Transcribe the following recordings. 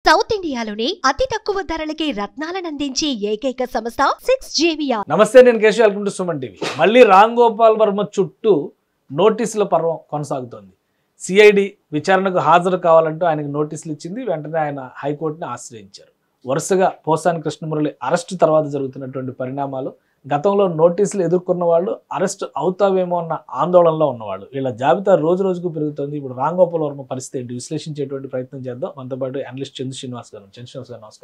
South ఇండియాలోనే అతి తక్కువ ధరలకి రత్నాలనందించే ఏకైక సంస్థ 6JVR. నమస్తే, నేను Keshav. Welcome to Suman TV. మళ్ళీ రామ్ గోపాల్ వర్మ చుట్టూ నోటీసుల పర్వం కొనసాగుతోంది. సిఐడి విచారణకు హాజరు కావాలంటూ ఆయనకు నోటీసులు ఇచ్చింది. వెంటనే ఆయన హైకోర్టుని ఆశ్రయించారు. వరుసగా పోసాని కృష్ణమురళి అరెస్టు తర్వాత జరుగుతున్నటువంటి పరిణామాలు, గతంలో నోటీసులు ఎదుర్కొన్న వాళ్ళు అరెస్ట్ అవుతావేమో అన్న ఆందోళనలో ఉన్నవాళ్ళు, వీళ్ళ జాబితా రోజు రోజుకు పెరుగుతుంది. ఇప్పుడు రామ్ గోపాల్ వర్మ పరిస్థితి ఏంటి విశ్లేషించేటువంటి ప్రయత్నం చేద్దాం. మనతో పాటు అనలిస్ట్ చంద్ర శ్రీనివాస్ గారు.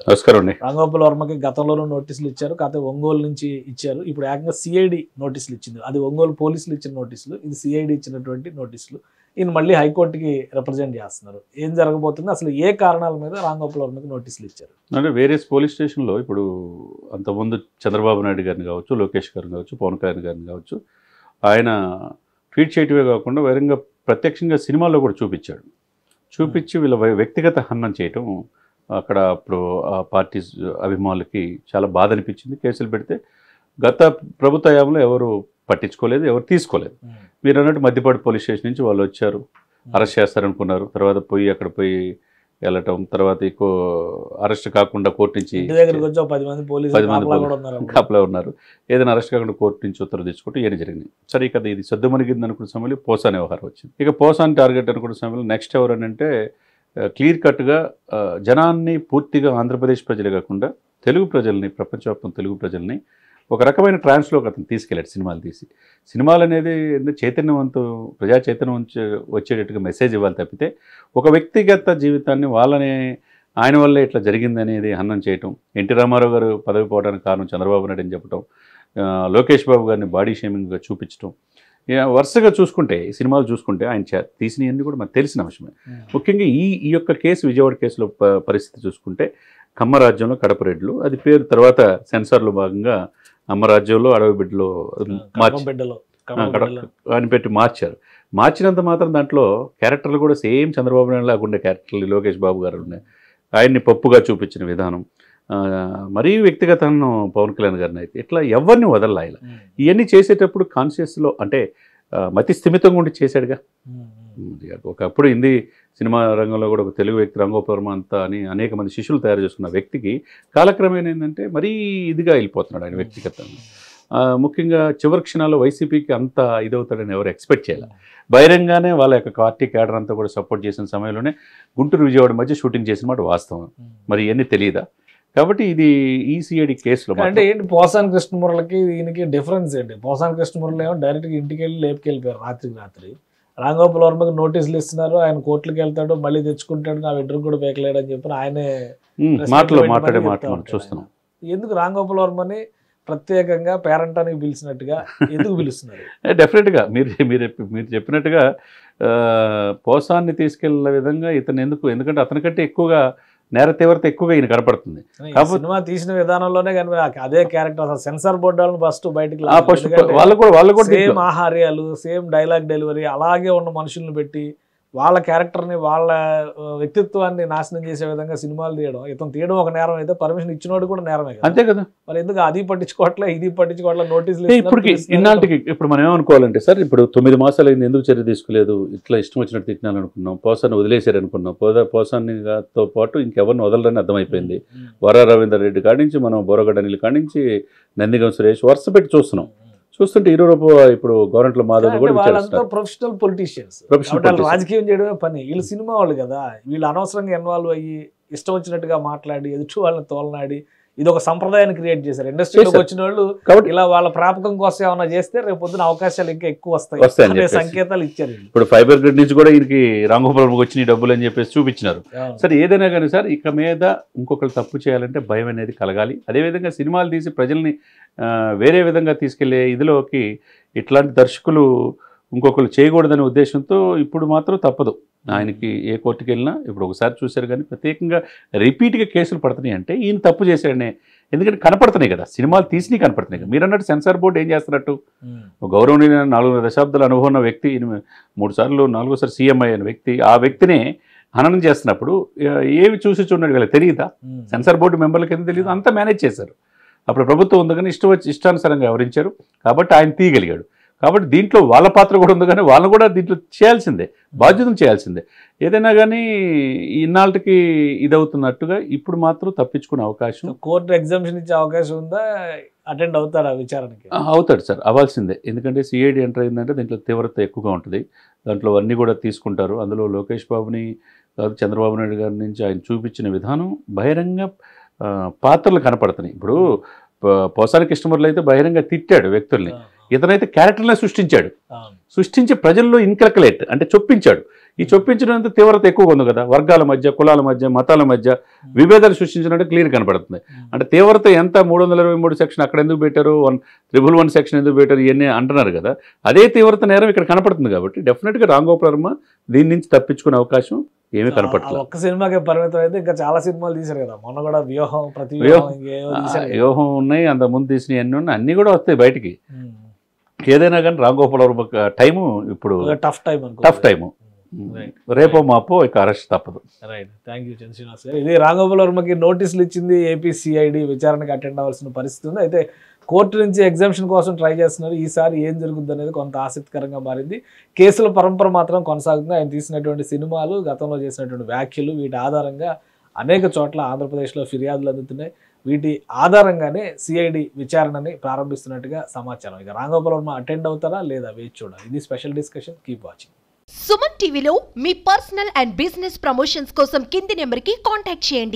నమస్కారం. రామ్ గోపాల్ వర్మకి గతంలోనూ నోటీసులు ఇచ్చారు, కాకపోతే ఒంగోలు నుంచి ఇచ్చారు. ఇప్పుడు ఏకంగా సిఐడి నోటీసులు ఇచ్చింది. అది ఒంగోలు పోలీసులు ఇచ్చిన నోటీసులు, ఇది సిఐడి ఇచ్చినటువంటి నోటీసులు. ఈయన మళ్ళీ హైకోర్టుకి రిప్రజెంట్ చేస్తున్నారు. ఏం జరగబోతుంది, అసలు ఏ కారణాల మీద రామ్ గోపాల్ వర్మకి నోటీసులు ఇచ్చారు? అంటే వేరియస్ పోలీస్ స్టేషన్లో ఇప్పుడు అంతకుముందు చంద్రబాబు నాయుడు గారిని కావచ్చు, లోకేష్ గారిని కావచ్చు, పవన్ కళ్యాణ్ గారిని కావచ్చు, ఆయన ట్వీట్ చేయటమే కాకుండా వేరంగా ప్రత్యక్షంగా సినిమాల్లో కూడా చూపించి వీళ్ళ వ్యక్తిగత హననం చేయటం అక్కడ అప్పుడు ఆ పార్టీ అభిమానులకి చాలా బాధ అనిపించింది. కేసులు పెడితే గత ప్రభుత్వ హయాంలో ఎవరు పట్టించుకోలేదు, ఎవరు తీసుకోలేదు. మీరు అన్నట్టు మధ్యపాటి పోలీస్ స్టేషన్ నుంచి వాళ్ళు వచ్చారు, అరెస్ట్ చేస్తారనుకున్నారు. తర్వాత అక్కడ పోయి వెళ్ళటం, తర్వాత ఎక్కువ అరెస్ట్ కాకుండా కోర్టు నుంచి 10 మంది కాపలా ఉన్నారు. ఏదైనా అరెస్ట్ కాకుండా కోర్టు నుంచి ఉత్తర్వు తెచ్చుకుంటూ ఏది జరిగింది. సరే, ఇక ఇది సద్దుమణిగింది అనుకున్న సమయంలో పోసాని వ్యవహారం వచ్చింది. ఇక పోసాని టార్గెట్ అనుకున్న సమయంలో నెక్స్ట్ ఎవరు అని అంటే క్లియర్ కట్గా జనాన్ని పూర్తిగా ఆంధ్రప్రదేశ్ ప్రజలే కాకుండా తెలుగు ప్రజల్ని, ప్రపంచవ్యాప్తం తెలుగు ప్రజల్ని ఒక రకమైన ట్రాన్స్లోకి అతను తీసుకెళ్ళాడు. సినిమాలు అనేది చైతన్యవంతం, ప్రజా చైతన్యం వచ్చేటట్టుగా మెసేజ్ ఇవ్వాలి తప్పితే ఒక వ్యక్తిగత జీవితాన్ని ఆయన వల్లే ఇట్లా జరిగింది అనేది హననం చేయటం, ఎన్టీ రామారావు గారు పదవి పోవడానికి కారణం చంద్రబాబు నాయుడు అని చెప్పటం, లోకేష్ బాబు గారిని బాడీ షేమింగ్గా చూపించడం, వరుసగా చూసుకుంటే సినిమాలు చూసుకుంటే ఆయన తీసినవన్నీ కూడా మనకు తెలిసిన అంశమే. ముఖ్యంగా ఈ యొక్క కేసు, విజయవాడ కేసులో పరిస్థితి చూసుకుంటే కమ్మరాజ్యంలో కడపరెడ్లు అది పేరు, తర్వాత సెన్సార్లో భాగంగా అమ్మరాజ్యంలో అడవి బిడ్డలో అని పెట్టి మార్చినంత మాత్రం దాంట్లో క్యారెక్టర్లు కూడా సేమ్ చంద్రబాబు నాయుడు లాగా ఉండే క్యారెక్టర్లు లోకేష్ బాబు గారు ఉన్నాయి. ఆయన్ని పప్పుగా చూపించిన విధానం, మరీ వ్యక్తిగతంగా పవన్ కళ్యాణ్ గారిని అయితే ఇట్లా ఎవరిని వదలలా. ఇలా ఇవన్నీ చేసేటప్పుడు కాన్షియస్లో అంటే మతి స్థిమితంగా ఉండి చేశాడుగా. ఒకప్పుడు హిందీ సినిమా రంగంలో కూడా ఒక తెలుగు వ్యక్తి రామ్ గోపాల్ వర్మ అంతా అని అనేక మంది శిష్యులు తయారు చేసుకున్న వ్యక్తికి కాలక్రమేణా ఏంటంటే మరీ ఇదిగా వెళ్ళిపోతున్నాడు ఆయన వ్యక్తిగతంగా. ముఖ్యంగా చివరి క్షణాల్లో వైసీపీకి అంత ఇదవుతాడని ఎవరు ఎక్స్పెక్ట్ చేయాలి. బహిరంగానే వాళ్ళ యొక్క పార్టీ క్యాడర్ అంతా కూడా సపోర్ట్ చేసిన సమయంలోనే గుంటూరు విజయవాడ మధ్య షూటింగ్ చేసిన మాట వాస్తవం. మరి ఇవన్నీ తెలియదా? కాబట్టి ఇది ఈసీఐడి కేసులో అంటే ఏంటి, పోసాని కృష్ణమురళికి దీనికి డిఫరెన్స్ ఏంటి? పోసాని కృష్ణమురళి ఏమో డైరెక్ట్గా ఇంటికి వెళ్ళి లేపుకెళ్ళిపోయారు రాత్రి. రామ్ గోపాల్ వర్మకి నోటీసులు ఇస్తున్నారు, ఆయన కోర్టులకు వెళ్తాడు, మళ్ళీ తెచ్చుకుంటాడు, నా వెడ్రు కూడా పేకలేడు అని చెప్పి ఆయనే మాట్లాడే చూస్తున్నాం. ఎందుకు రామ్ గోపాల్ వర్మని ప్రత్యేకంగా పేరంటానికి పిలిచినట్టుగా ఎందుకు పిలుస్తున్నారు? డెఫినెట్గా మీరు చెప్పినట్టుగా పోసాన్ని తీసుకెళ్లే విధంగా ఇతను ఎందుకంటే అతనికంటే ఎక్కువగా నేర తీవ్రత ఎక్కువగా ఈయన కనపడుతుంది. సినిమా తీసిన విధానంలోనే కానీ అదే క్యారెక్టర్, అసలు సెన్సార్ బోర్డు వాళ్ళని ఫస్ట్ బయటకు వాళ్ళు కూడా సేమ్ ఆహార్యాలు, సేమ్ డైలాగ్ డెలివరీ అలాగే ఉన్న మనుషులను పెట్టి వాళ్ళ క్యారెక్టర్ని, వాళ్ళ వ్యక్తిత్వాన్ని నాశనం చేసే విధంగా సినిమాలు తీయడం ఒక నేరం అయితే పర్మిషన్ ఇచ్చినోడు కూడా నేరమే కదా. అంతే కదా. మరి ఎందుకు అది పట్టించుకోవట్లే, ఇది పట్టించుకోవట్లే, నోటీసులు ఇన్నాళ్ళకి ఇప్పుడు మనం ఏమనుకోవాలంటే సార్, ఇప్పుడు 9 మాసాలు అయింది, ఎందుకు చర్య తీసుకోలేదు, ఇట్లా ఇష్టం వచ్చినట్టు తిట్టినాలనుకున్నాం, పోసాన్ని వదిలేశారనుకున్నాం. పోసానితో పాటు ఇంకెవరిని వదలరని అర్థమైపోయింది. వర రవీందర్ రెడ్డి కాడి నుంచి మనం బోరగడ్డ అనిల్ కాడి నుంచి నందిగం సురేష్ వరుస పెట్టి చూస్తుంటే ఇప్పుడు గవర్నమెంట్ లో మాధవ్ కూడా ప్రొఫెషనల్ పొలిటీషియన్స్, రాజకీయం చేయడమే పని. వీళ్ళు సినిమా వాళ్ళు కదా, వీళ్ళు అనవసరంగా ఇన్వాల్వ్ అయ్యి ఇష్టం వచ్చినట్టుగా మాట్లాడి ఎదుటి వాళ్ళని తోలనాడి ఇది ఒక సంప్రదాయాన్ని క్రియేట్ చేశారు. ఇండస్ట్రీలోకి వచ్చిన వాళ్ళు ఇలా వాళ్ళ ప్రాపకం కోసం ఏమైనా చేస్తే రేపు పొద్దున అవకాశాలు ఇంకా ఎక్కువ వస్తాయి సంకేతాలు ఇచ్చారు. ఇప్పుడు ఫైబర్ గ్రిడ్ నుంచి కూడా ఈయనకి రామ్ గోపాల్ వర్మకి వచ్చిన డబ్బులు అని చెప్పేసి చూపించినారు. సరే, ఏదైనా కానీ సార్ ఇక మీద ఇంకొకరు తప్పు చేయాలంటే భయం అనేది కలగాలి. అదేవిధంగా సినిమాలు తీసి ప్రజల్ని వేరే విధంగా తీసుకెళ్లే ఇదిలోకి ఇట్లాంటి దర్శకులు ఇంకొకరు చేయకూడదనే ఉద్దేశంతో ఇప్పుడు మాత్రం తప్పదు. ఆయనకి ఏ కోర్టుకి వెళ్ళినా ఇప్పుడు ఒకసారి చూశారు కానీ ప్రత్యేకంగా రిపీట్గా కేసులు పడుతున్నాయి అంటే ఈయన తప్పు చేశాడనే. ఎందుకంటే కనపడుతున్నాయి కదా, సినిమాలు తీసినవి కనపడుతున్నాయి కదా. మీరు అన్నట్టు సెన్సార్ బోర్డు ఏం చేస్తున్నట్టు, గౌరవనీయ 4 దశాబ్దాల అనుభవం ఉన్న వ్యక్తి, 3 సార్లు 4సారి సీఎం అయిన వ్యక్తి, ఆ వ్యక్తినే హననం చేస్తున్నప్పుడు ఏవి చూసి చూడడం కదా తెలియదా? సెన్సార్ బోర్డు మెంబర్లకి ఎందుకు తెలియదు? అంతా మేనేజ్ చేశారు. అప్పుడు ప్రభుత్వం ఉంది కానీ ఇష్టానుసారంగా వ్యవహరించారు కాబట్టి ఆయన తీయగలిగాడు. కాబట్టి దీంట్లో వాళ్ళ పాత్ర కూడా ఉంది, కానీ వాళ్ళని కూడా దీంట్లో చేయాల్సిందే, బాధ్యతను చేయాల్సిందే. ఏదైనా కానీ ఇన్నాళ్ళకి ఇదవుతున్నట్టుగా ఇప్పుడు మాత్రం తప్పించుకునే అవకాశం, కోర్టు ఎగ్జామ్షన్ ఇచ్చే అవకాశం ఉందా? అటెండ్ అవుతారా విచారణకి? అవుతాడు సార్, అవ్వాల్సిందే. ఎందుకంటే సిఐడి ఎంటర్ అయిందంటే దీంట్లో తీవ్రత ఎక్కువగా ఉంటుంది, దాంట్లో అన్నీ కూడా తీసుకుంటారు. అందులో లోకేష్ బాబుని చంద్రబాబు నాయుడు గారి నుంచి ఆయన చూపించిన విధానం బహిరంగ పాత్రలు కనపడుతున్నాయి. ఇప్పుడు పోసాని కృష్ణమురళి అయితే బహిరంగ తిట్టాడు వ్యక్తుల్ని, ఇతనైతే క్యారెక్టర్లే సృష్టించాడు, సృష్టించి ప్రజల్లో ఇన్కల్కులేట్ అంటే చొప్పించాడు. ఈ చొప్పించడంతో తీవ్రత ఎక్కువగా ఉంది కదా, వర్గాల మధ్య, కులాల మధ్య, మతాల మధ్య విభేదాలు సృష్టించినట్టు క్లియర్ కనపడుతుంది. అంటే తీవ్రత ఎంత 323 సెక్షన్ అక్కడ ఎందుకు పెట్టారు, 111 సెక్షన్ ఎందుకు పెట్టారు, ఇవన్నీ అంటున్నారు కదా, అదే తీవ్రత నేరం ఇక్కడ కనపడుతుంది. కాబట్టి డెఫినెట్గా రామ్ గోపాల్ వర్మ దీని నుంచి తప్పించుకునే అవకాశం ఏమీ కనపడలేదు. ఒక్క సినిమాకే పరిమితం అయితే ఇంకా చాలా సినిమాలు తీశారు కదా, మొన్న కూడా వ్యూహం, ప్రతి వ్యూహం ఉన్నాయి, అంత ముందు తీసినవి అన్నీ ఉన్నాయి, అన్నీ కూడా వస్తాయి బయటికి. ఏదైనా కానీ రామ్ గోపాల్ వర్మ టైము ఇప్పుడు టఫ్ టైము, రేపో మాపో ఇక అరెస్ట్ తప్పదు. రైట్, థ్యాంక్ యూ చంద్రశ్రీనివాస్ గారు. ఇది రామ్ గోపాల్ వర్మకి నోటీసులు ఇచ్చింది ఏపీ సిఐడి, విచారణకు అటెండ్ అవ్వాల్సిన పరిస్థితి ఉంది. అయితే కోర్టు నుంచి ఎగ్జామ్షన్ కోసం ట్రై చేస్తున్నారు. ఈసారి ఏం జరుగుతుంది అనేది కొంత ఆసక్తికరంగా మారింది. కేసుల పరంపర మాత్రం కొనసాగుతుంది. ఆయన తీసినటువంటి సినిమాలు, గతంలో చేసినటువంటి వ్యాఖ్యలు, వీటి ఆధారంగా అనేక చోట్ల ఆంధ్రప్రదేశ్లో ఫిర్యాదులు అందుతున్నాయి. వీటి ఆధారంగానే సిఐడి విచారణని ప్రారంభిస్తున్నట్టుగా సమాచారం. ఇక రామ్ గోపాల్ వర్మ అటెండ్ అవుతారా లేదా వేచి చూడాలి. ఇది special discussion. Keep watching. Suman టీవీలో మీ పర్సనల్ అండ్ బిజినెస్ ప్రమోషన్స్ కోసం కింది నెంబర్కి కాంటాక్ట్ చేయండి.